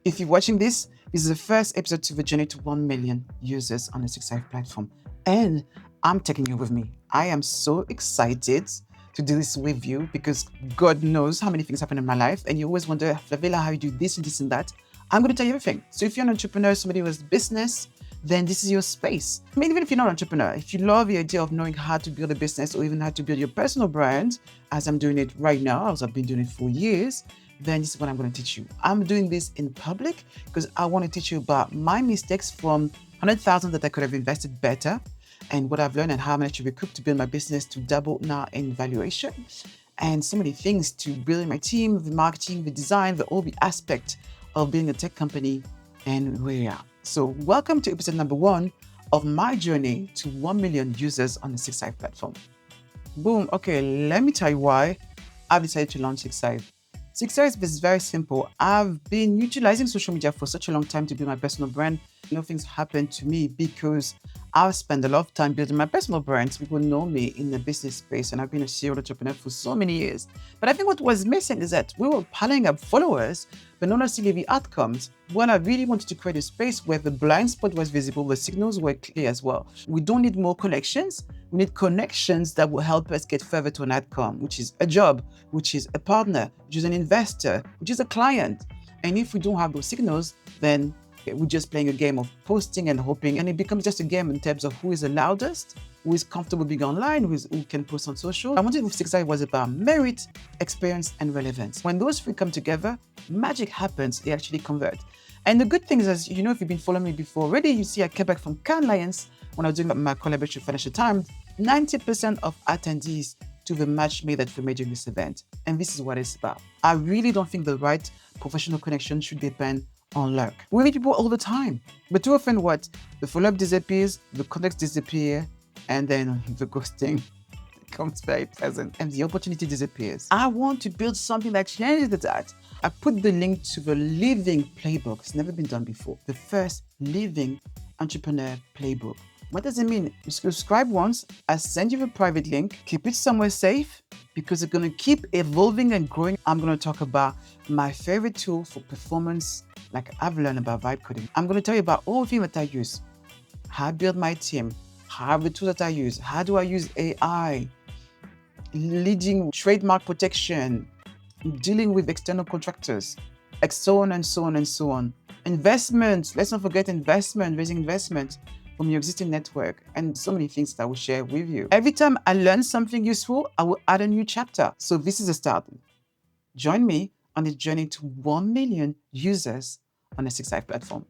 If you're watching this, this is the first episode to the journey to 1 million users on the Hive platform. And I'm taking you with me. I am so excited to do this with you because God knows how many things happen in my life. And you always wonder, Flavella, how you do this and this and that. I'm going to tell you everything. So if you're an entrepreneur, somebody who has business, then this is your space. I mean, even if you're not an entrepreneur, if you love the idea of knowing how to build a business or even how to build your personal brand, as I'm doing it right now, as I've been doing it for years, then this is what I'm going to teach you. I'm doing this in public because I want to teach you about my mistakes from 100,000 that I could have invested better and what I've learned and how I managed to recoup to build my business to double now in valuation and so many things to building my team, the marketing, the design, all the aspect of being a tech company and where we are. So welcome to episode number 1 of my journey to 1 million users on the Hive platform. Boom. Okay, let me tell you why I've decided to launch Hive. Hive is very simple. I've been utilizing social media for such a long time to build my personal brand. Things happen to me because I've spent a lot of time building my personal brand. People know me in the business space and I've been a serial entrepreneur for so many years. But I think what was missing is that we were piling up followers, but not necessarily the outcomes. When I really wanted to create a space where the blind spot was visible, the signals were clear as well. We don't need more connections. We need connections that will help us get further to an outcome, which is a job, which is a partner, which is an investor, which is a client. And if we don't have those signals, then we're just playing a game of posting and hoping, and it becomes just a game in terms of who is the loudest, who is comfortable being online, who can post on social. I wanted with Hive was about merit, experience, and relevance. When those three come together, magic happens. They actually convert. And the good thing is, as you know, if you've been following me before already, you see I came back from Cannes Lions when I was doing my collaboration with Financial Times. 90% of attendees to the matchmaking that we made during this event. And this is what it's about. I really don't think the right professional connection should depend on luck. We meet people all the time, but too often what? The follow-up disappears, the context disappears, and then the ghosting becomes very present and the opportunity disappears. I want to build something that changes that. I put the link to the living playbook. It's never been done before. The first living entrepreneur playbook. What does it mean? You subscribe once, I send you the private link, keep it somewhere safe because it's going to keep evolving and growing. I'm going to talk about my favorite tool for performance, like I've learned about vibe coding. I'm going to tell you about all the things that I use, how I build my team, how the tools that I use, how do I use AI, leading trademark protection, dealing with external contractors, and so on and so on and so on. Investment, let's not forget investment, raising investment from your existing network, and so many things that I will share with you. Every time I learn something useful, I will add a new chapter. So this is a start. Join me on this journey to 1 million users on the Hive platform.